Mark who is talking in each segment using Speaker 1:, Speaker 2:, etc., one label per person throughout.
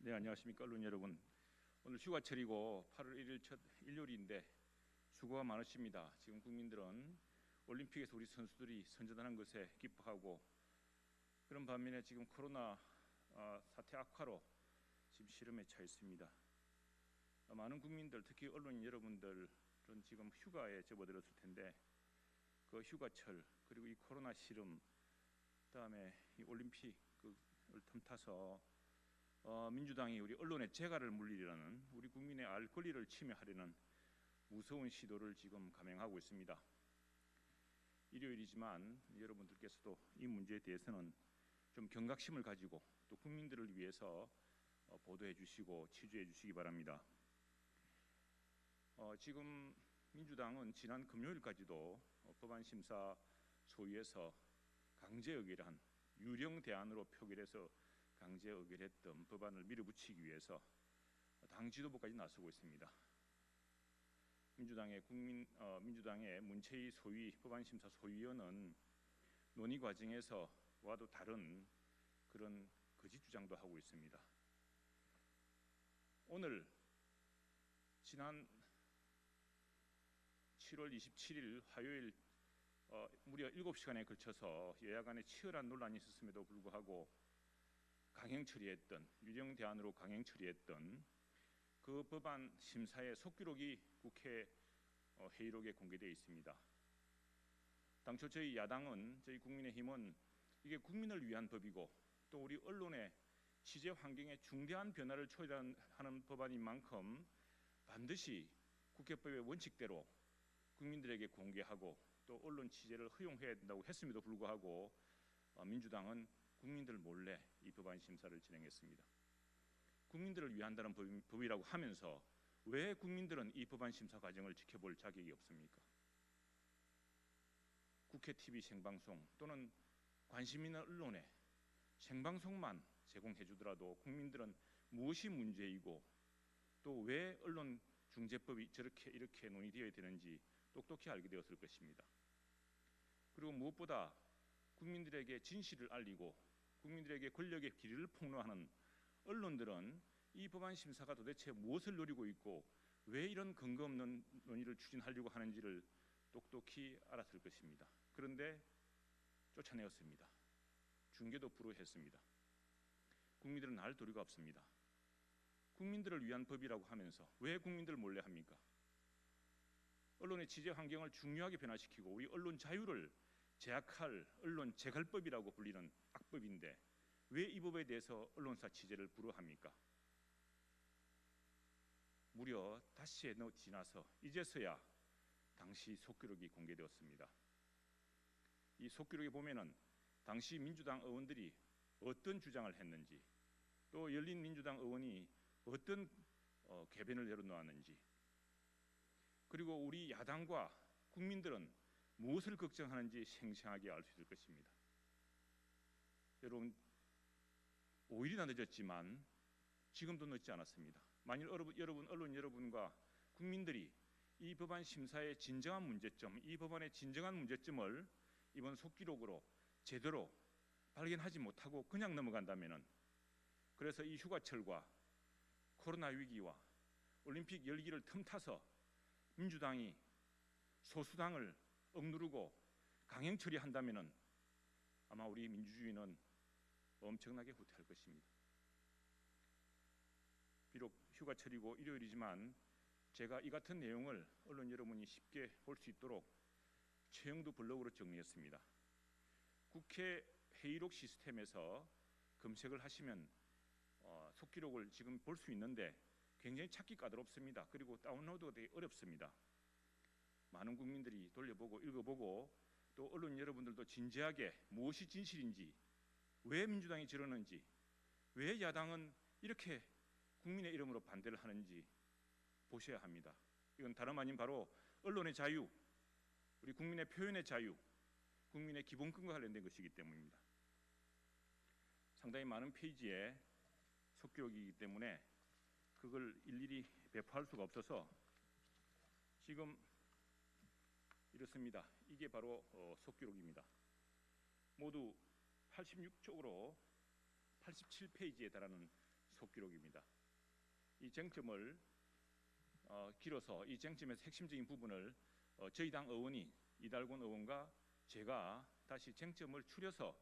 Speaker 1: 네, 안녕하십니까 언론 여러분. 오늘 휴가철이고 8월 1일 첫 일요일인데 수고가 많으십니다. 지금 국민들은 올림픽에서 우리 선수들이 선전하는 것에 기뻐하고, 그런 반면에 지금 코로나 사태 악화로 지금 시름에 차 있습니다. 많은 국민들, 특히 언론인 여러분들은 지금 휴가에 접어들었을 텐데, 그 휴가철 그리고 이 코로나 시름, 그다음에 이 올림픽을 틈타서 민주당이 우리 언론의 재갈을 물리려는, 우리 국민의 알 권리를 침해하려는 무서운 시도를 지금 감행하고 있습니다. 일요일이지만 여러분들께서도 이 문제에 대해서는 좀 경각심을 가지고 또 국민들을 위해서 보도해 주시고 취재해 주시기 바랍니다. 지금 민주당은 지난 금요일까지도 법안 심사 소위에서 강제 의결한, 유령 대안으로 표결해서 강제 의결했던 법안을 밀어붙이기 위해서 당 지도부까지 나서고 있습니다. 민주당의 문체위 소위 법안심사 소위원은 논의 과정에서와도 다른 그런 거짓 주장도 하고 있습니다. 오늘 지난 7월 27일 화요일 무려 7시간에 걸쳐서 여야 간에 치열한 논란이 있었음에도 불구하고 강행 처리했던, 유령 대안으로 강행 처리했던 그 법안 심사의 속기록이 국회 회의록에 공개되어 있습니다. 당초 저희 야당은, 저희 국민의힘은 이게 국민을 위한 법이고 또 우리 언론의 취재 환경에 중대한 변화를 초래하는 법안인 만큼 반드시 국회법의 원칙대로 국민들에게 공개하고 또 언론 취재를 허용해야 된다고 했음에도 불구하고 민주당은 국민들 몰래 이 법안 심사를 진행했습니다. 국민들을 위한다는 법이라고 하면서 왜 국민들은 이 법안 심사 과정을 지켜볼 자격이 없습니까? 국회 TV 생방송 또는 관심 있는 언론에 생방송만 제공해 주더라도 국민들은 무엇이 문제이고 또 왜 언론 중재법이 이렇게 논의되어야 되는지 똑똑히 알게 되었을 것입니다. 그리고 무엇보다 국민들에게 진실을 알리고 국민들에게 권력의 비리를 폭로하는 언론들은 이 법안 심사가 도대체 무엇을 노리고 있고 왜 이런 근거 없는 논의를 추진하려고 하는지를 똑똑히 알았을 것입니다. 그런데 쫓아내었습니다. 중계도 불허했습니다. 국민들은 알 도리가 없습니다. 국민들을 위한 법이라고 하면서 왜 국민들 몰래 합니까? 언론의 취재 환경을 중요하게 변화시키고 우리 언론 자유를 제약할 언론 재갈법이라고 불리는 악법인데 왜 이 법에 대해서 언론사 취재를 불허합니까? 무려 닷새에 지나서 이제서야 당시 속기록이 공개되었습니다. 이 속기록에 보면은 당시 민주당 의원들이 어떤 주장을 했는지, 또 열린민주당 의원이 어떤 궤변을 내려놓았는지, 그리고 우리 야당과 국민들은 무엇을 걱정하는지 생생하게 알 수 있을 것입니다. 여러분, 5일이나 늦었지만 지금도 늦지 않았습니다. 만일 언론 여러분과 국민들이 이 법안 심사의 진정한 문제점, 이 법안의 진정한 문제점을 이번 속기록으로 제대로 발견하지 못하고 그냥 넘어간다면은, 그래서 이 휴가철과 코로나 위기와 올림픽 열기를 틈타서 민주당이 소수당을 억누르고 강행 처리한다면은 아마 우리 민주주의는 엄청나게 후퇴할 것입니다. 비록 휴가철이고 일요일이지만 제가 이 같은 내용을 언론 여러분이 쉽게 볼 수 있도록 최영두 블로그로 정리했습니다. 국회 회의록 시스템에서 검색을 하시면 속기록을 지금 볼 수 있는데 굉장히 찾기 까다롭습니다. 그리고 다운로드가 되게 어렵습니다. 많은 국민들이 돌려보고 읽어보고 또 언론 여러분들도 진지하게 무엇이 진실인지, 왜 민주당이 저러는지, 왜 야당은 이렇게 국민의 이름으로 반대를 하는지 보셔야 합니다. 이건 다름 아닌 바로 언론의 자유, 우리 국민의 표현의 자유, 국민의 기본권과 관련된 것이기 때문입니다. 상당히 많은 페이지의 속기록이기 때문에 그걸 일일이 배포할 수가 없어서 지금 이렇습니다. 이게 바로 속기록입니다. 모두 86쪽으로 87페이지에 달하는 속기록입니다. 이 쟁점을 길어서 이 쟁점의 핵심적인 부분을 저희 당 의원이 이달곤 의원과 제가 다시 쟁점을 추려서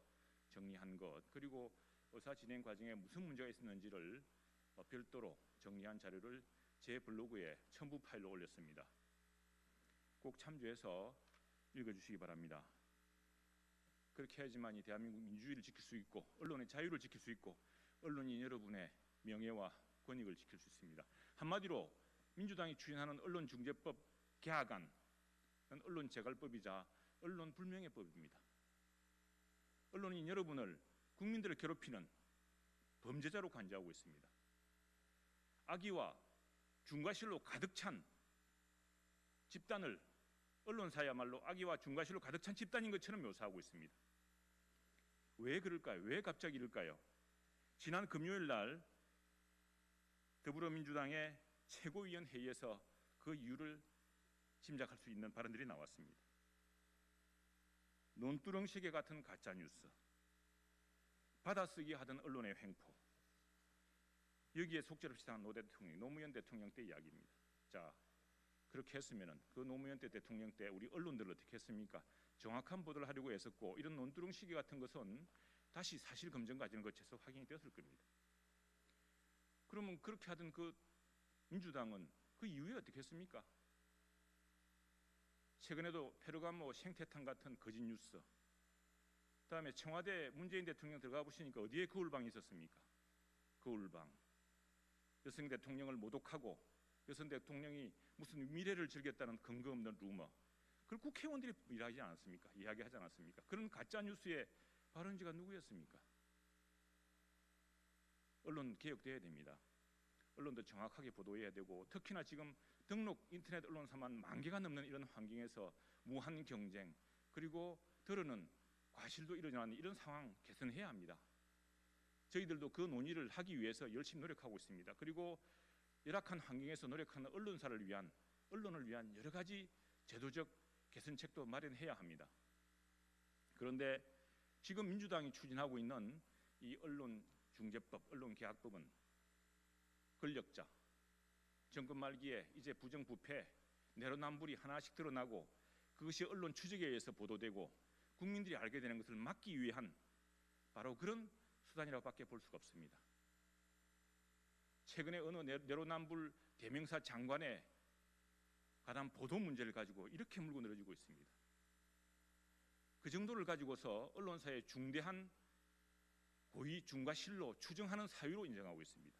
Speaker 1: 정리한 것, 그리고 의사 진행 과정에 무슨 문제가 있었는지를 별도로 정리한 자료를 제 블로그에 첨부 파일로 올렸습니다. 꼭 참조해서 읽어주시기 바랍니다. 그렇게 해야지만 이 대한민국 민주주의를 지킬 수 있고 언론의 자유를 지킬 수 있고 언론인 여러분의 명예와 권익을 지킬 수 있습니다. 한마디로 민주당이 추진하는 언론중재법 개혁안은 언론재갈법이자 언론불명예법입니다. 언론인 여러분을, 국민들을 괴롭히는 범죄자로 간주하고 있습니다. 악의와 중과실로 가득 찬 집단을 언론사야말로 악의와 중과실로 가득 찬 집단인 것처럼 묘사하고 있습니다. 왜 그럴까요? 왜 갑자기 이럴까요? 지난 금요일 날 더불어민주당의 최고위원 회의에서 그 이유를 짐작할 수 있는 발언들이 나왔습니다. 논두렁시계 같은 가짜뉴스, 받아쓰기 하던 언론의 횡포, 여기에 속절없이 당한 노무현 대통령 때 이야기입니다. 자, 그렇게 했으면은 그 노무현 때 대통령 때 우리 언론들을 어떻게 했습니까? 정확한 보도를 하려고 했었고, 이런 논두렁시계 같은 것은 다시 사실 검증 과정을 거쳐서 확인이 되었을 겁니다. 그러면 그렇게 하던 그 민주당은 그 이후에 어떻게 했습니까? 최근에도 페르가모 생태탕 같은 거짓 뉴스, 그다음에 청와대 문재인 대통령 들어가 보시니까 어디에 거울방이 있었습니까? 거울방. 여성 대통령을 모독하고 여성 대통령이 무슨 미래를 즐겼다는 근거 없는 루머, 그걸 국회의원들이 일하지 않았습니까? 이야기하지 않았습니까? 그런 가짜 뉴스의 발언지가 누구였습니까? 언론 개혁돼야 됩니다. 언론도 정확하게 보도해야 되고, 특히나 지금 등록 인터넷 언론사만 10,000개가 넘는 이런 환경에서 무한 경쟁, 그리고 드러는 과실도 일어나는 이런 상황 개선해야 합니다. 저희들도 그 논의를 하기 위해서 열심히 노력하고 있습니다. 그리고 열악한 환경에서 노력하는 언론사를 위한, 언론을 위한 여러 가지 제도적 개선책도 마련해야 합니다. 그런데 지금 민주당이 추진하고 있는 이 언론중재법, 언론개혁법은 권력자, 정권 말기에 이제 부정부패, 내로남불이 하나씩 드러나고 그것이 언론 추적에 의해서 보도되고 국민들이 알게 되는 것을 막기 위한 바로 그런 수단이라고밖에 볼 수가 없습니다. 최근에 어느 내로남불 대명사 장관의 관한 보도 문제를 가지고 이렇게 물고 늘어지고 있습니다. 그 정도를 가지고서 언론사의 중대한 고의 중과실로 추정하는 사유로 인정하고 있습니다.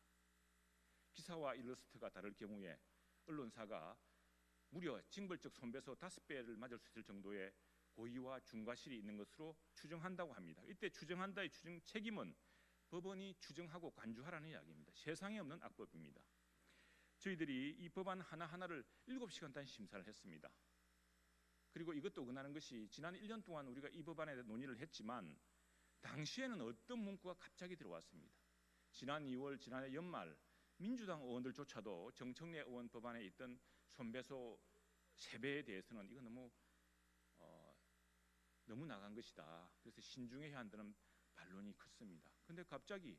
Speaker 1: 기사와 일러스트가 다를 경우에 언론사가 무려 징벌적 손배소 5배를 맞을 수 있을 정도의 고의와 중과실이 있는 것으로 추정한다고 합니다. 이때 추정한다의 추정 책임은 법원이 추정하고 간주하라는 이야기입니다. 세상에 없는 악법입니다. 저희들이 이 법안 하나하나를 7시간 단위 심사를 했습니다. 그리고 이것도 어긋나는 것이 지난 1년 동안 우리가 이 법안에 대해 논의를 했지만 당시에는 어떤 문구가 갑자기 들어왔습니다. 지난 2월, 지난해 연말 민주당 의원들조차도 정청래 의원 법안에 있던 손배소 3배에 대해서는 이거 너무 나간 것이다. 그래서 신중해야 한다는 반론이 컸습니다. 그런데 갑자기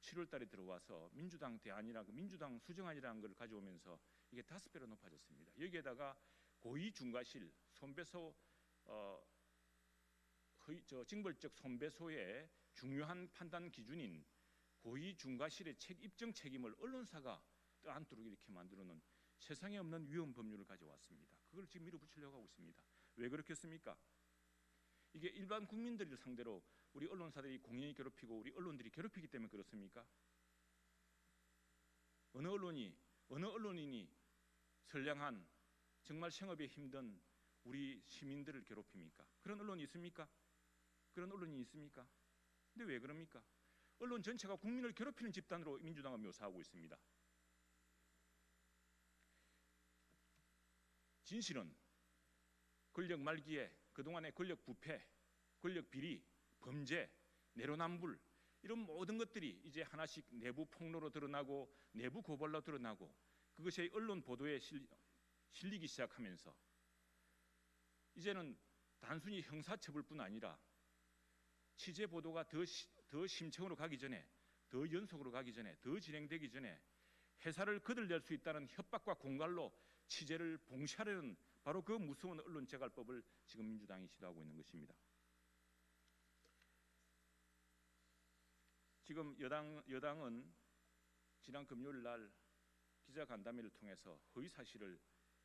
Speaker 1: 7월 달에 들어와서 민주당 대안이라고 민주당 수정안이라는 걸 가져오면서 이게 5배로 높아졌습니다. 여기에다가 고의 중과실, 손배소 징벌적 손배소의 중요한 판단 기준인 고의 중과실의 입증 책임을 언론사가 떠안도록 이렇게 만들어놓은 세상에 없는 위헌 법률을 가져왔습니다. 그걸 지금 밀어붙이려고 하고 있습니다. 왜 그렇겠습니까? 이게 일반 국민들을 상대로 우리 언론사들이 공연히 괴롭히고 우리 언론들이 괴롭히기 때문에 그렇습니까? 어느 언론인이 선량한 정말 생업에 힘든 우리 시민들을 괴롭힙니까? 그런 언론이 있습니까? 그런 언론이 있습니까? 근데 왜 그럽니까? 언론 전체가 국민을 괴롭히는 집단으로 민주당은 묘사하고 있습니다. 진실은 권력 말기에 그동안의 권력 부패, 권력 비리, 범죄, 내로남불 이런 모든 것들이 이제 하나씩 내부 폭로로 드러나고 내부 고발로 드러나고 그것이 언론 보도에 실리기 시작하면서 이제는 단순히 형사처벌뿐 아니라 취재 보도가 더 심층으로 가기 전에 더 연속으로 가기 전에, 더 진행되기 전에 회사를 거들낼 수 있다는 협박과 공갈로 취재를 봉쇄하려는 바로 그 무서운 언론재갈법을 지금 민주당이 시도하고 있는 것입니다. 지금 여당은 지난 금요일 날 기자간담회를 통해서 허위 사실을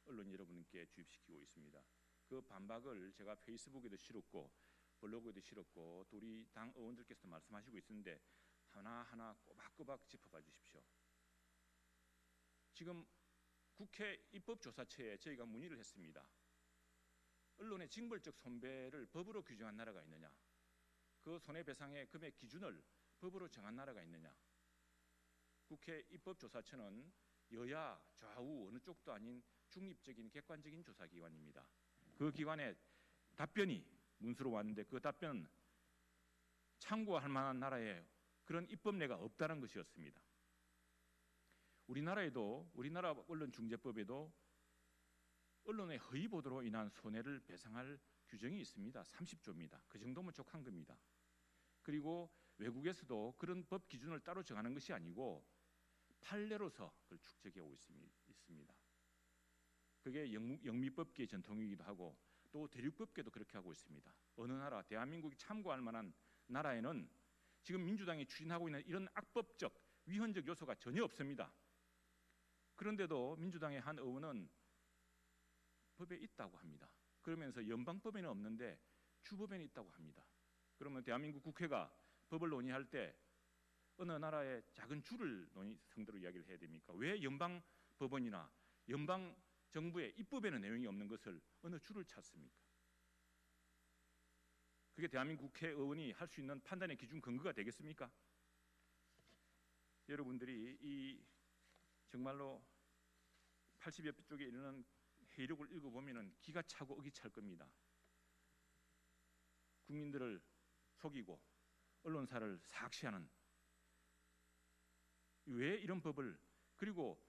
Speaker 1: 언론 여러분께 주입시키고 있습니다. 그 반박을 제가 페이스북에도 실었고 블로그에도 실었고 또 우리 당 의원들께서도 말씀하시고 있는데 하나하나 꼬박꼬박 짚어봐 주십시오. 지금 국회 입법조사처에 저희가 문의를 했습니다. 언론의 징벌적 손배를 법으로 규정한 나라가 있느냐? 그 손해배상의 금액 기준을 법으로 정한 나라가 있느냐? 국회 입법조사처는 여야 좌우 어느 쪽도 아닌 중립적인 객관적인 조사기관입니다. 그 기관의 답변이 문서로 왔는데 그 답변은 참고할 만한 나라에 그런 입법례가 없다는 것이었습니다. 우리나라에도 우리나라 언론중재법에도 언론의 허위 보도로 인한 손해를 배상할 규정이 있습니다. 30조입니다. 그 정도면 족한 겁니다. 그리고 외국에서도 그런 법 기준을 따로 정하는 것이 아니고 판례로서 그걸 축적해 오고 있습니다. 그게 영미법계의 전통이기도 하고 또 대륙법계도 그렇게 하고 있습니다. 어느 나라, 대한민국이 참고할 만한 나라에는 지금 민주당이 추진하고 있는 이런 악법적, 위헌적 요소가 전혀 없습니다. 그런데도 민주당의 한 의원은 법에 있다고 합니다. 그러면서 연방법에는 없는데 주법에는 있다고 합니다. 그러면 대한민국 국회가 법을 논의할 때 어느 나라의 작은 주를 상대로 이야기를 해야 됩니까? 왜 연방 법원이나 연방 정부의 입법에는 내용이 없는 것을 어느 주를 찾습니까? 그게 대한민국 국회의원이 할 수 있는 판단의 기준 근거가 되겠습니까? 여러분들이 이 정말로 80여 쪽에 이르는 회의록을 읽어보면 기가 차고 억이 찰 겁니다. 국민들을 속이고 언론사를 삭시하는, 왜 이런 법을, 그리고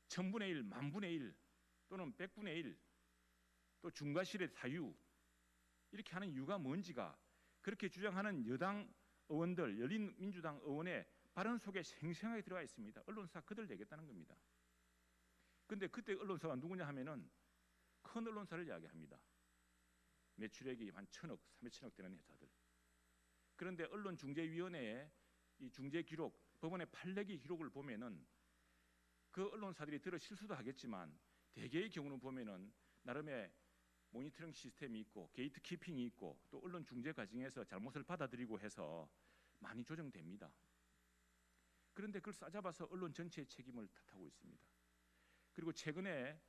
Speaker 1: 1000분의 1, 10,000분의 1 또는 100분의 1 또 중과실의 사유 이렇게 하는 이유가 뭔지가 그렇게 주장하는 여당 의원들, 열린민주당 의원의 발언 속에 생생하게 들어가 있습니다. 언론사 거들내겠다는 겁니다. 근데 그때 언론사가 누구냐 하면은 큰 언론사를 이야기합니다. 매출액이 한 1,000억, 3천억 되는 회사들. 그런데 언론중재위원회의 이 중재 기록, 법원의 판례기 기록을 보면은 그 언론사들이 들어 실수도 하겠지만 대개의 경우는 보면은 나름의 모니터링 시스템이 있고 게이트 키핑이 있고 또 언론 중재 과정에서 잘못을 받아들이고 해서 많이 조정됩니다. 그런데 그걸 싸잡아서 언론 전체의 책임을 탓하고 있습니다. 그리고 최근에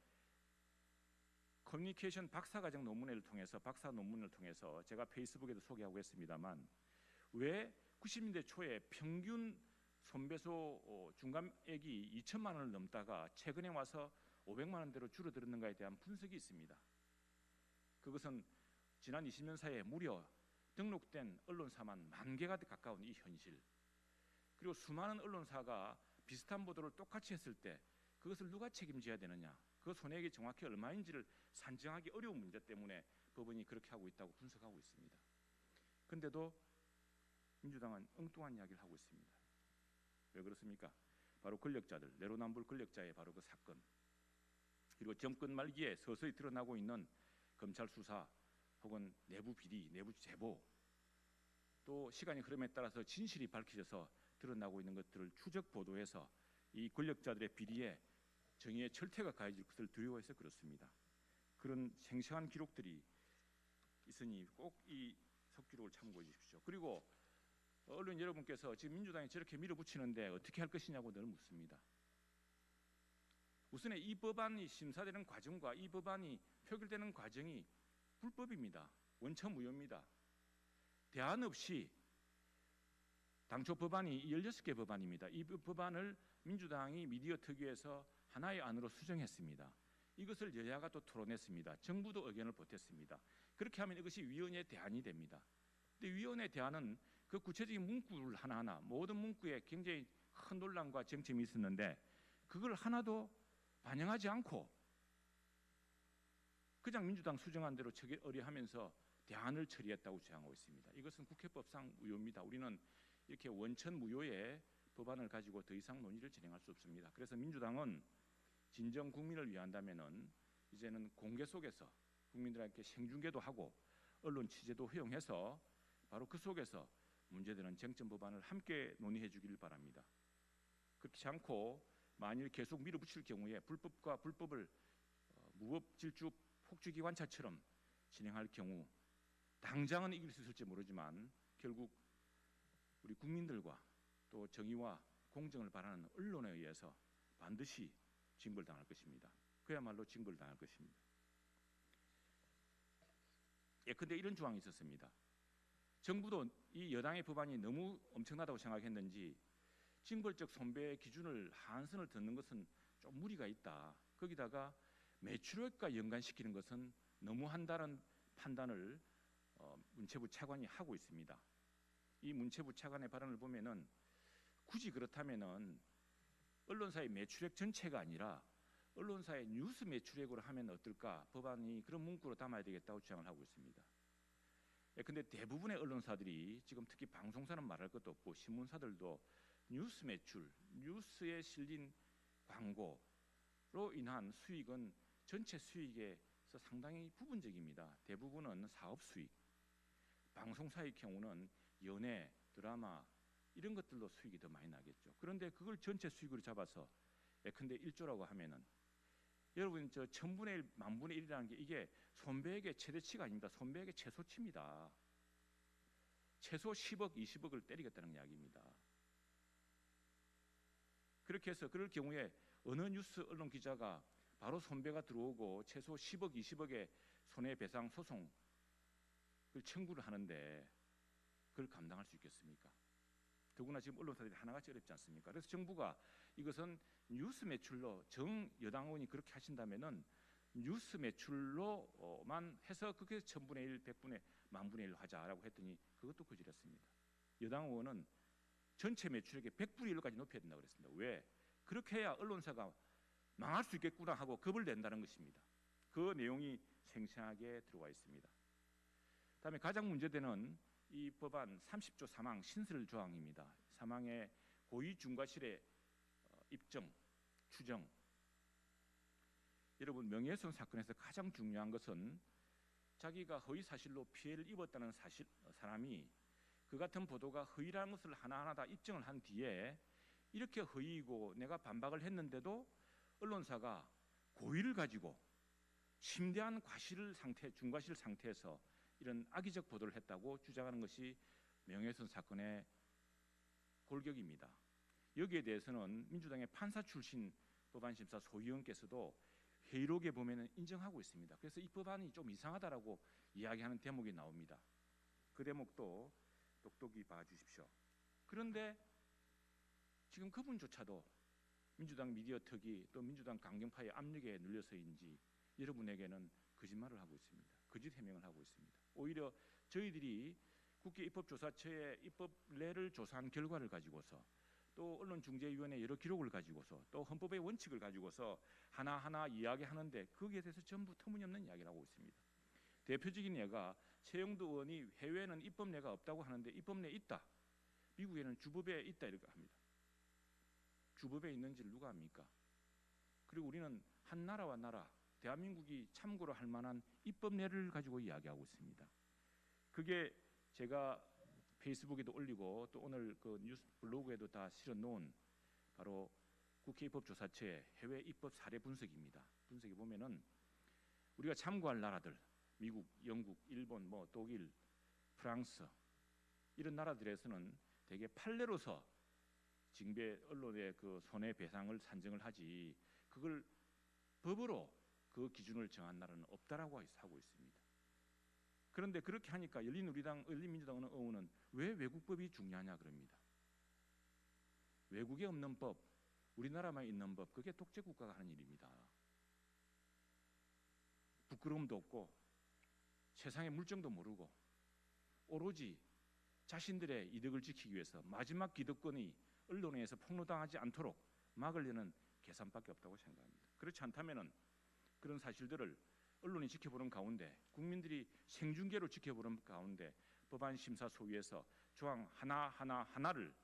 Speaker 1: 커뮤니케이션 박사과정 논문을 통해서 제가 페이스북에도 소개하고 했습니다만 왜 90년대 초에 평균 손배소 중감액이 2천만 원을 넘다가 최근에 와서 500만 원대로 줄어들었는가에 대한 분석이 있습니다. 그것은 지난 20년 사이에 무려 등록된 언론사만 10,000개가 가까운 이 현실, 그리고 수많은 언론사가 비슷한 보도를 똑같이 했을 때 그것을 누가 책임져야 되느냐, 그 손해액이 정확히 얼마인지를 산정하기 어려운 문제 때문에 법원이 그렇게 하고 있다고 분석하고 있습니다. 그런데도 민주당은 엉뚱한 이야기를 하고 있습니다. 왜 그렇습니까? 바로 권력자들, 내로남불 권력자의 바로 그 사건, 그리고 정권 말기에 서서히 드러나고 있는 검찰 수사 혹은 내부 비리, 내부 제보, 또 시간이 흐름에 따라서 진실이 밝혀져서 드러나고 있는 것들을 추적 보도해서 이 권력자들의 비리에 정의의 철퇴가 가해질 것을 두려워해서 그렇습니다. 그런 생생한 기록들이 있으니 꼭 이 속기록을 참고해 주십시오. 그리고 언론 여러분께서 지금 민주당이 저렇게 밀어붙이는데 어떻게 할 것이냐고 늘 묻습니다. 우선 이 법안이 심사되는 과정과 이 법안이 표결되는 과정이 불법입니다. 원천무효입니다. 대안 없이 당초 법안이 16개 법안입니다. 이 법안을 민주당이 미디어 특위에서 하나의 안으로 수정했습니다. 이것을 여야가 또 토론했습니다. 정부도 의견을 보탰습니다. 그렇게 하면 이것이 위원회 대안이 됩니다. 근데 위원회 대안은 그 구체적인 문구를 하나하나, 모든 문구에 굉장히 큰 논란과 쟁점이 있었는데 그걸 하나도 반영하지 않고 그냥 민주당 수정한 대로 의뢰하면서 대안을 처리했다고 주장하고 있습니다. 이것은 국회법상 무효입니다. 우리는 이렇게 원천 무효의 법안을 가지고 더 이상 논의를 진행할 수 없습니다. 그래서 민주당은 진정 국민을 위한다면은 이제는 공개 속에서 국민들에게 생중계도 하고 언론 취재도 허용해서 바로 그 속에서 문제되는 쟁점 법안을 함께 논의해 주길 바랍니다. 그렇지 않고 만일 계속 밀어붙일 경우에 불법과 불법을 무법 질주 폭주기 관차처럼 진행할 경우 당장은 이길 수 있을지 모르지만 결국 우리 국민들과 또 정의와 공정을 바라는 언론에 의해서 반드시 징벌당할 것입니다. 그야말로 징벌당할 것입니다. 예컨대 이런 조항이 있었습니다. 정부도 이 여당의 법안이 너무 엄청나다고 생각했는지 징벌적 손배 기준을 하한선을 듣는 것은 좀 무리가 있다. 거기다가 매출액과 연관시키는 것은 너무 한다는 판단을 문체부 차관이 하고 있습니다. 이 문체부 차관의 발언을 보면은 굳이 그렇다면은 언론사의 매출액 전체가 아니라 언론사의 뉴스 매출액으로 하면 어떨까? 법안이 그런 문구로 담아야 되겠다고 주장을 하고 있습니다. 근데 대부분의 언론사들이 지금 특히 방송사는 말할 것도 없고 신문사들도 뉴스 매출, 뉴스에 실린 광고로 인한 수익은 전체 수익에서 상당히 부분적입니다. 대부분은 사업 수익, 방송사의 경우는 연예, 드라마 이런 것들로 수익이 더 많이 나겠죠. 그런데 그걸 전체 수익으로 잡아서 예컨대 1조라고 하면은 여러분 저 1000분의 1, 10,000분의 1이라는 게 이게 손배액의 최대치가 아닙니다. 손배액의 최소치입니다. 최소 10억, 20억을 때리겠다는 이야기입니다. 그렇게 해서 그럴 경우에 어느 뉴스 언론 기자가 바로 손배가 들어오고 최소 10억, 20억의 손해배상 소송을 청구를 하는데 그걸 감당할 수 있겠습니까? 더구나 지금 언론사들이 하나같이 어렵지 않습니까? 그래서 정부가 이것은 뉴스 매출로 정 여당 의원이 그렇게 하신다면은 뉴스 매출로만 해서 그게 1000분의 1, 100분의 10,000분의 1로 하자라고 했더니 그것도 거절했습니다. 여당 의원은 전체 매출액의 100분의 1로까지 높여야 된다고 그랬습니다. 왜? 그렇게 해야 언론사가 망할 수 있겠구나 하고 겁을 낸다는 것입니다. 그 내용이 생생하게 들어와 있습니다. 다음에 가장 문제되는 이 법안 30조 3항 신설 조항입니다. 3항의 고의 중과실의 입증, 추정. 여러분 명예훼손 사건에서 가장 중요한 것은 자기가 허위 사실로 피해를 입었다는 사람이 그 같은 보도가 허위라는 것을 하나하나 다 입증을 한 뒤에 이렇게 허위이고 내가 반박을 했는데도 언론사가 고의를 가지고 심대한 과실 상태, 중과실 상태에서 이런 악의적 보도를 했다고 주장하는 것이 명예훼손 사건의 골격입니다. 여기에 대해서는 민주당의 판사 출신 법안심사 소위원께서도 회의록에 보면은 인정하고 있습니다. 그래서 이 법안이 좀 이상하다라고 이야기하는 대목이 나옵니다. 그 대목도 똑똑히 봐주십시오. 그런데 지금 그분조차도 민주당 미디어 특위 또 민주당 강경파의 압력에 눌려서인지 여러분에게는 거짓말을 하고 있습니다. 거짓 해명을 하고 있습니다. 오히려 저희들이 국회 입법조사처의 입법례를 조사한 결과를 가지고서 또 언론중재위원회 여러 기록을 가지고서 또 헌법의 원칙을 가지고서 하나하나 이야기하는데 거기에 대해서 전부 터무니없는 이야기를 하고 있습니다. 대표적인 예가 최영도 의원이 해외에는 입법례가 없다고 하는데 입법례 있다. 미국에는 주법에 있다 이렇게 합니다. 주법에 있는지를 누가 합니까? 그리고 우리는 한 나라와 나라 대한민국이 참고로 할 만한 입법례를 가지고 이야기하고 있습니다. 그게 제가 페이스북에도 올리고 또 오늘 그 뉴스 블로그에도 다 실어 놓은 바로 국회 입법조사처의 해외 입법 사례 분석입니다. 분석해 보면은 우리가 참고할 나라들 미국, 영국, 일본, 뭐 독일, 프랑스 이런 나라들에서는 대개 판례로서 징배 언론의 그 손해배상을 산정을 하지 그걸 법으로 그 기준을 정한 나라는 없다라고 하고 있습니다. 그런데 그렇게 하니까 열린민주당 의원은 왜 외국법이 중요하냐 그럽니다. 외국에 없는 법, 우리나라만 있는 법, 그게 독재국가가 하는 일입니다. 부끄러움도 없고 세상의 물정도 모르고 오로지 자신들의 이득을 지키기 위해서 마지막 기득권이 언론에 의해서 폭로당하지 않도록 막으려는 계산밖에 없다고 생각합니다. 그렇지 않다면은 그런 사실들을 언론이 지켜보는 가운데 국민들이 생중계로 지켜보는 가운데 법안심사 소위에서 조항 하나하나를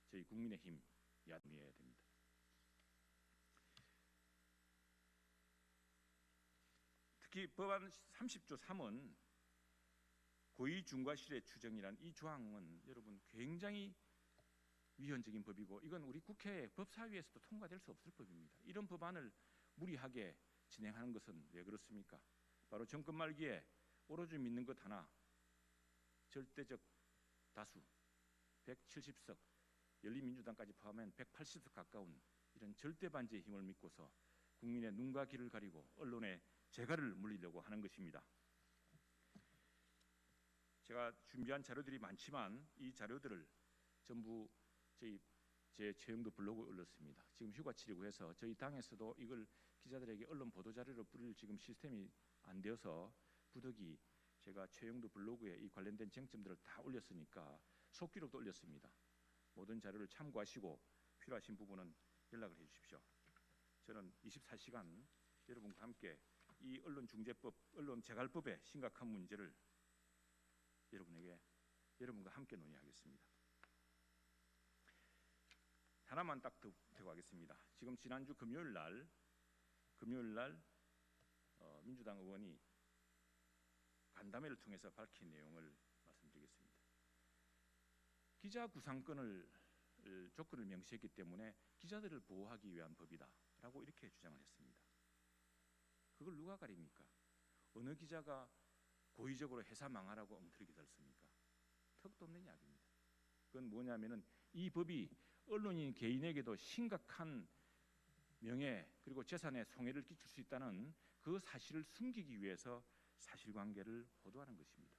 Speaker 1: 저희 국민의힘 야당해야 됩니다. 특히 법안 30조 3은 고의 중과실의 추정이란 이 조항은 여러분 굉장히 위헌적인 법이고 이건 우리 국회 법사위에서도 통과될 수 없을 법입니다. 이런 법안을 무리하게 진행하는 것은 왜 그렇습니까? 바로 정권 말기에 오로지 믿는 것 하나, 절대적 다수 170석, 열린민주당까지 포함한 180석 가까운 이런 절대 반지의 힘을 믿고서 국민의 눈과 귀를 가리고 언론의 재갈을 물리려고 하는 것입니다. 제가 준비한 자료들이 많지만 이 자료들을 전부 제 최영도 블로그에 올렸습니다. 지금 휴가철이고 해서 저희 당에서도 이걸 기자들에게 언론 보도 자료로 뿌릴 지금 시스템이 안 되어서 부득이 제가 최영도 블로그에 이 관련된 쟁점들을 다 올렸으니까 속기록도 올렸습니다. 모든 자료를 참고하시고 필요하신 부분은 연락을 해주십시오. 저는 24시간 여러분과 함께 이 언론중재법, 언론재갈법의 심각한 문제를 여러분과 함께 논의하겠습니다. 하나만 딱 더 하겠습니다. 지금 지난주 금요일 날 민주당 의원이 간담회를 통해서 밝힌 내용을 말씀드리겠습니다. 기자 구상권을 조건을 명시했기 때문에 기자들을 보호하기 위한 법이다라고 이렇게 주장을 했습니다. 그걸 누가 가립니까? 어느 기자가 고의적으로 회사 망하라고 엉터리게 들었습니까? 턱도 없는 이야기입니다. 그건 뭐냐면은 이 법이 언론인 개인에게도 심각한 명예 그리고 재산에 손해를 끼칠 수 있다는 그 사실을 숨기기 위해서 사실관계를 호도하는 것입니다.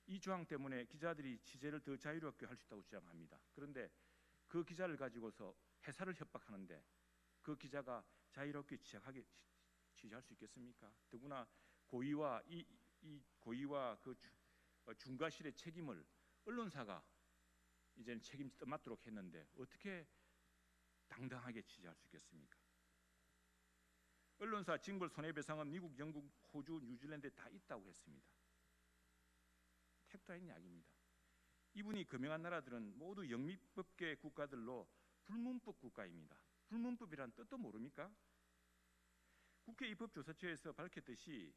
Speaker 1: 이 조항 때문에 기자들이 취재를 더 자유롭게 할 수 있다고 주장합니다. 그런데 그 기자를 가지고서 회사를 협박하는데 그 기자가 자유롭게 취재할 수 있겠습니까? 더구나 고의와 고의와 그 중과실의 책임을 언론사가 이제는 맡도록 했는데 어떻게 당당하게 취재할 수 있겠습니까? 언론사 징벌 손해배상은 미국, 영국, 호주, 뉴질랜드에 다 있다고 했습니다. 택도 아닌 이야기입니다. 이분이 금명한 나라들은 모두 영미법계 국가들로 불문법 국가입니다. 불문법이란 뜻도 모릅니까? 국회 입법조사처에서 밝혔듯이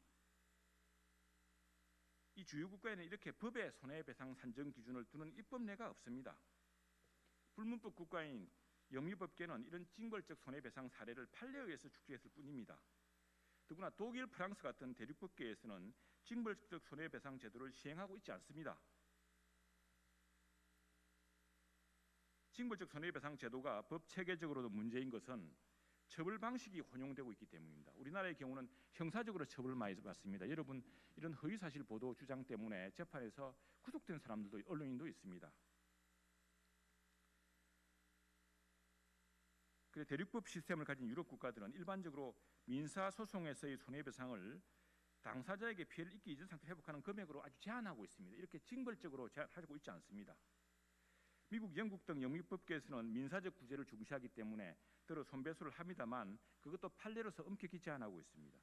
Speaker 1: 이 주요 국가에는 이렇게 법의 손해배상 산정 기준을 두는 입법례가 없습니다. 불문법 국가인 영미법계는 이런 징벌적 손해배상 사례를 판례에 의해서 축소했을 뿐입니다. 더구나 독일, 프랑스 같은 대륙법계에서는 징벌적 손해배상 제도를 시행하고 있지 않습니다. 징벌적 손해배상 제도가 법 체계적으로도 문제인 것은 처벌 방식이 혼용되고 있기 때문입니다. 우리나라의 경우는 형사적으로 처벌을 많이 받습니다. 여러분 이런 허위사실 보도 주장 때문에 재판에서 구속된 사람들도 언론인도 있습니다. 그래 대륙법 시스템을 가진 유럽 국가들은 일반적으로 민사소송에서의 손해배상을 당사자에게 피해를 입기 이전 상태로 회복하는 금액으로 아주 제한하고 있습니다. 이렇게 징벌적으로 제한하고 있지 않습니다. 미국, 영국 등 영미법계에서는 민사적 구제를 중시하기 때문에 때로 손배소를 합니다만 그것도 판례로서 엄격히 제한하고 있습니다.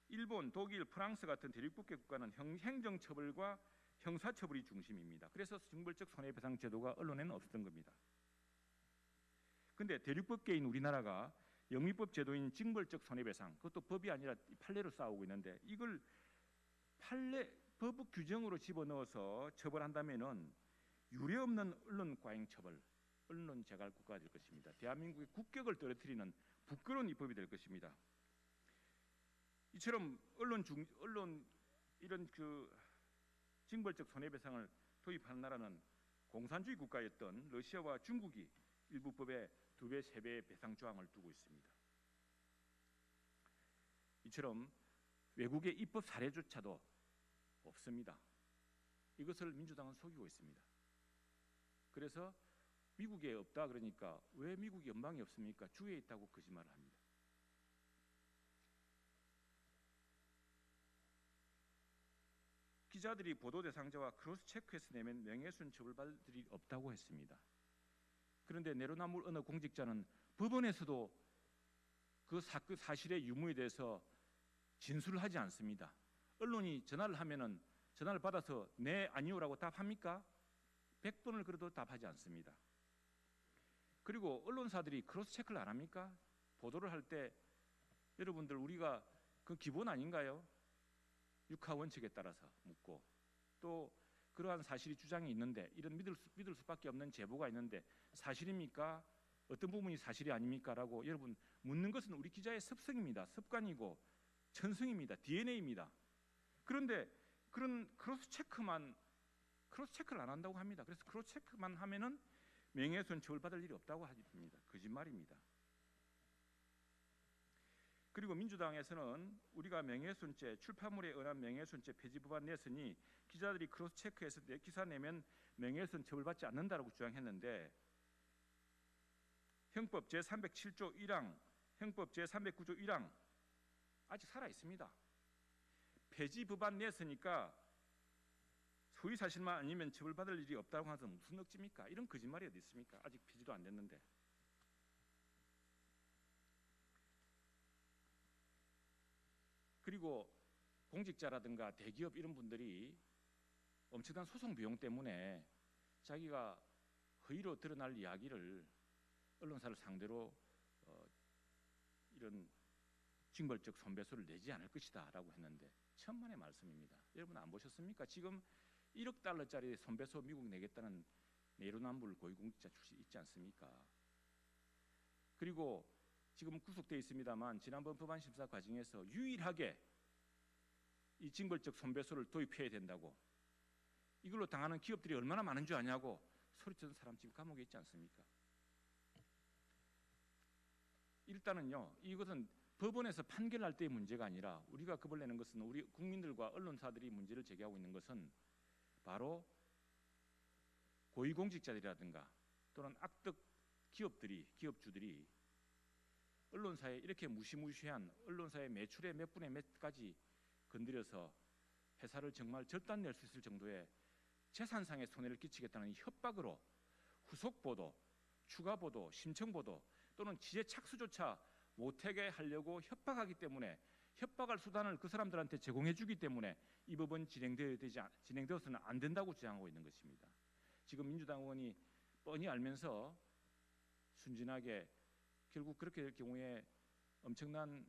Speaker 1: 일본, 독일, 프랑스 같은 대륙법계 국가는 행정처벌과 형사처벌이 중심입니다. 그래서 징벌적 손해배상 제도가 언론에는 없었던 겁니다. 그런데 대륙법계인 우리나라가 영미법 제도인 징벌적 손해배상, 그것도 법이 아니라 판례로 싸우고 있는데 이걸 법 규정으로 집어넣어서 처벌한다면은 유례없는 언론 과잉 처벌, 언론 재갈 국가가 될 것입니다. 대한민국의 국격을 떨어뜨리는 부끄러운 입법이 될 것입니다. 이처럼 언론 이런 그 징벌적 손해배상을 도입한 나라는 공산주의 국가였던 러시아와 중국이 일부 법에 2배, 3배의 배상 조항을 두고 있습니다. 이처럼 외국의 입법 사례조차도 없습니다. 이것을 민주당은 속이고 있습니다. 그래서 미국에 없다 그러니까 왜 미국 연방이 없습니까? 주에 있다고 거짓말을 합니다. 기자들이 보도 대상자와 크로스 체크해서 내면 명예훼손 처벌받을 일이 없다고 했습니다. 그런데 내로남불 어느 공직자는 법원에서도 그 사실의 유무에 대해서 진술을 하지 않습니다. 언론이 전화를 하면은 전화를 받아서 네 아니오라고 답합니까? 100번을 그래도 답하지 않습니다. 그리고 언론사들이 크로스 체크를 안 합니까? 보도를 할 때 여러분들 우리가 그 기본 아닌가요? 육하 원칙에 따라서 묻고 또 그러한 사실이 주장이 있는데 이런 믿을 수밖에 없는 제보가 있는데 사실입니까? 어떤 부분이 사실이 아닙니까? 라고 여러분 묻는 것은 우리 기자의 습성입니다. 습관이고 천성입니다. DNA입니다. 그런데 그런 크로스 체크를 안 한다고 합니다. 그래서 크로스 체크만 하면은 명예훼손 처벌받을 일이 없다고 합니다. 거짓말입니다. 그리고 민주당에서는 우리가 명예훼손죄, 출판물에 의한 명예훼손죄 폐지 법안 내서니 기자들이 크로스 체크해서 기사 내면 명예훼손 처벌받지 않는다라고 주장했는데 형법 제307조 1항, 형법 제309조 1항 아직 살아 있습니다. 폐지 법안 냈으니까 소위 사실만 아니면 처벌받을 일이 없다고 해서 무슨 억지입니까? 이런 거짓말이 어디 있습니까? 아직 폐지도 안 됐는데. 그리고 공직자라든가 대기업 이런 분들이 엄청난 소송 비용 때문에 자기가 허위로 드러날 이야기를 언론사를 상대로 이런 징벌적 손배소를 내지 않을 것이다 라고 했는데 천만의 말씀입니다. 여러분 안 보셨습니까? 지금 1억 달러짜리 손배소 미국 내겠다는 내로남불 고위공직자 출신 있지 않습니까? 그리고 지금 구속되어 있습니다만 지난번 법안 심사 과정에서 유일하게 이 징벌적 손배소를 도입해야 된다고 이걸로 당하는 기업들이 얼마나 많은 줄 아냐고 소리치는 사람 지금 감옥에 있지 않습니까? 일단은요, 이것은 법원에서 판결할 때의 문제가 아니라 우리가 겁을 내는 것은 우리 국민들과 언론사들이 문제를 제기하고 있는 것은 바로 고위공직자들이라든가 또는 악덕 기업주들이 언론사에 이렇게 무시무시한 언론사의 매출의 몇 분의 몇 가지 건드려서 회사를 정말 절단낼 수 있을 정도의 재산상의 손해를 끼치겠다는 협박으로 후속 보도, 추가 보도, 심청 보도 또는 취재 착수조차 못하게 하려고 협박하기 때문에 협박할 수단을 그 사람들한테 제공해 주기 때문에 이 법은 진행되어서는 안 된다고 주장하고 있는 것입니다. 지금 민주당 의원이 뻔히 알면서 순진하게 결국 그렇게 될 경우에 엄청난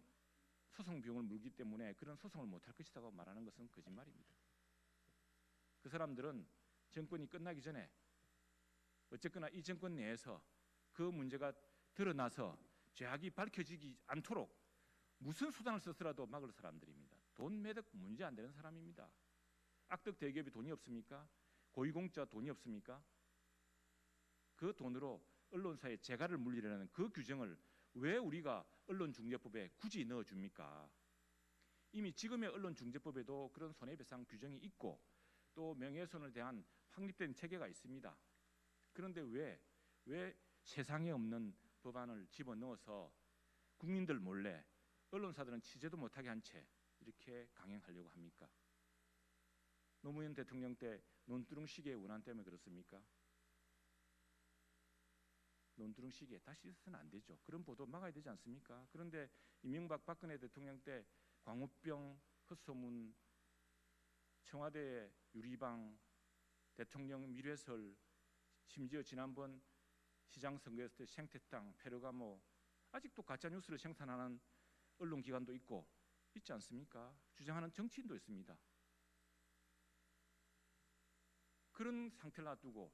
Speaker 1: 소송 비용을 물기 때문에 그런 소송을 못할 것이라고 말하는 것은 거짓말입니다. 그 사람들은 정권이 끝나기 전에 어쨌거나 이 정권 내에서 그 문제가 드러나서 죄악이 밝혀지지 않도록 무슨 수단을 써서라도 막을 사람들입니다. 돈 매덕 문제 안 되는 사람입니다. 악덕 대기업이 돈이 없습니까? 고위공직자 돈이 없습니까? 그 돈으로 언론사에 재갈을 물리려는 그 규정을 왜 우리가 언론중재법에 굳이 넣어줍니까? 이미 지금의 언론중재법에도 그런 손해배상 규정이 있고 또 명예훼손에 대한 확립된 체계가 있습니다. 그런데 왜 세상에 없는 법안을 집어넣어서 국민들 몰래 언론사들은 취재도 못하게 한 채 이렇게 강행하려고 합니까? 노무현 대통령 때 논두렁 시계의 원한 때문에 그렇습니까? 논두렁 시계 다시 있어서는 안 되죠. 그런 보도 막아야 되지 않습니까? 그런데 이명박 박근혜 대통령 때 광우병 헛소문, 청와대 유리방, 대통령 밀회설, 심지어 지난번 시장 선거했을 때 생태탕, 페르가모 아직도 가짜 뉴스를 생산하는 언론기관도 있지 않습니까? 주장하는 정치인도 있습니다. 그런 상태를 놔두고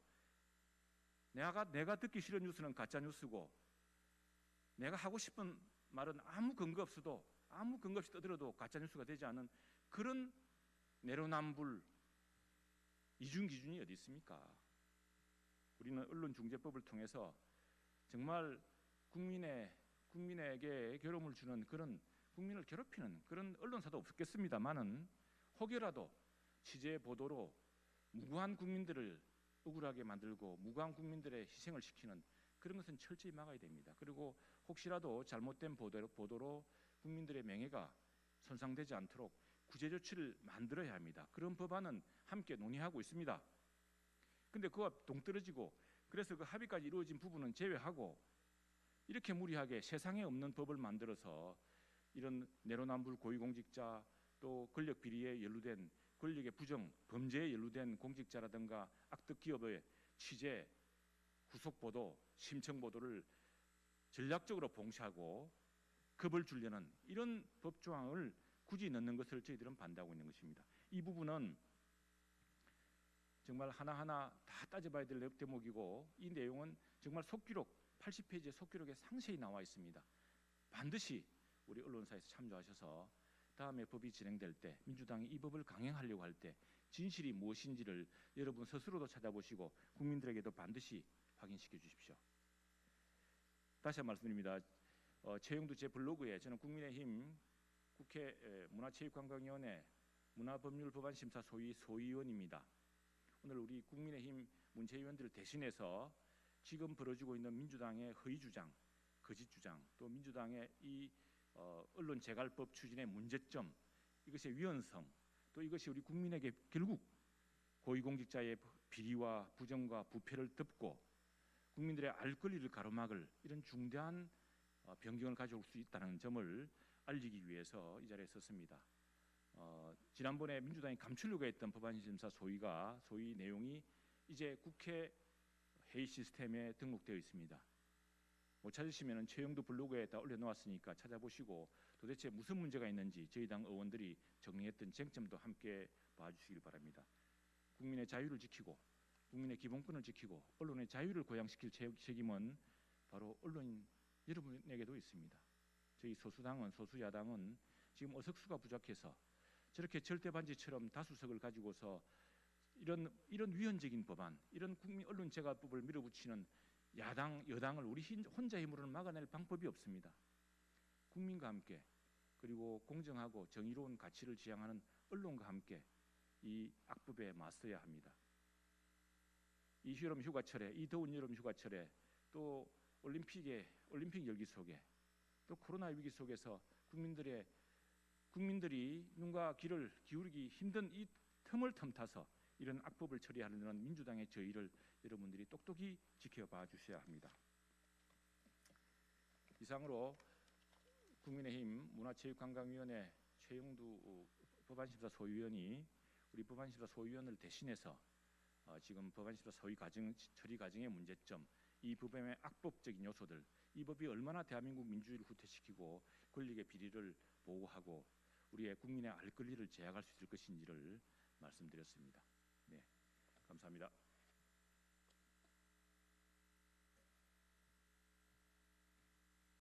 Speaker 1: 내가 듣기 싫은 뉴스는 가짜 뉴스고 내가 하고 싶은 말은 아무 근거 없이 떠들어도 가짜 뉴스가 되지 않은 그런 내로남불 이중 기준이 어디 있습니까? 우리는 언론중재법을 통해서 정말 국민에게 괴로움을 주는 그런 국민을 괴롭히는 그런 언론사도 없겠습니다만은 혹여라도 취재 보도로 무고한 국민들을 억울하게 만들고 무고한 국민들의 희생을 시키는 그런 것은 철저히 막아야 됩니다. 그리고 혹시라도 잘못된 보도로 국민들의 명예가 손상되지 않도록 구제 조치를 만들어야 합니다. 그런 법안은 함께 논의하고 있습니다. 근데 그와 동떨어지고 그래서 그 합의까지 이루어진 부분은 제외하고 이렇게 무리하게 세상에 없는 법을 만들어서 이런 내로남불 고위공직자 또 권력 비리에 연루된 권력의 부정, 범죄에 연루된 공직자라든가 악덕 기업의 취재, 후속 보도, 심층 보도를 전략적으로 봉쇄하고 겁을 주려는 이런 법 조항을 굳이 넣는 것을 저희들은 반대하고 있는 것입니다. 이 부분은 정말 하나하나 다 따져봐야 될 대목이고 이 내용은 정말 속기록 80페이지의 속기록에 상세히 나와 있습니다. 반드시 우리 언론사에서 참조하셔서 다음에 법이 진행될 때 민주당이 이 법을 강행하려고 할 때 진실이 무엇인지를 여러분 스스로도 찾아보시고 국민들에게도 반드시 확인시켜 주십시오. 다시 한번 말씀드립니다. 최영두 제 블로그에 저는 국민의힘 국회 문화체육관광위원회 문화법률법안심사 소위원입니다. 오늘 우리 국민의힘 문체위원들을 대신해서 지금 벌어지고 있는 민주당의 허위 주장, 거짓 주장, 또 민주당의 이 언론 재갈법 추진의 문제점, 이것의 위헌성, 또 이것이 우리 국민에게 결국 고위공직자의 비리와 부정과 부패를 덮고 국민들의 알 권리를 가로막을 이런 중대한 변경을 가져올 수 있다는 점을 알리기 위해서 이 자리에 섰습니다. 지난번에 민주당이 감추려고 했던 법안심사 소위 내용이 이제 국회 회의 시스템에 등록되어 있습니다. 못 찾으시면 최영두 블로그에다 올려놓았으니까 찾아보시고 도대체 무슨 문제가 있는지 저희 당 의원들이 정리했던 쟁점도 함께 봐주시길 바랍니다. 국민의 자유를 지키고 국민의 기본권을 지키고 언론의 자유를 고양시킬 책임은 바로 언론인 여러분에게도 있습니다. 저희 소수야당은 지금 의석수가 부족해서 저렇게 절대반지처럼 다수석을 가지고서 이런 위헌적인 법안, 이런 국민 언론 재갈법을 밀어붙이는 여당을 우리 혼자 힘으로는 막아낼 방법이 없습니다. 국민과 함께 그리고 공정하고 정의로운 가치를 지향하는 언론과 함께 이 악법에 맞서야 합니다. 이 여름 휴가철에, 이 더운 여름 휴가철에 또 올림픽 열기 속에 또 코로나 위기 속에서 국민들이 눈과 귀를 기울이기 힘든 이 틈을 틈타서 이런 악법을 처리하는 민주당의 저희를 여러분들이 똑똑히 지켜봐 주셔야 합니다. 이상으로 국민의힘 문화체육관광위원회 최영두 법안심사 소위원이 우리 법안심사 소위원을 대신해서 지금 법안심사 처리 과정의 문제점, 이 법의 악법적인 요소들, 이 법이 얼마나 대한민국 민주주의를 후퇴시키고 권력의 비리를 보호하고 우리의 국민의 알 권리를 제약할 수 있을 것인지를 말씀드렸습니다. 네, 감사합니다.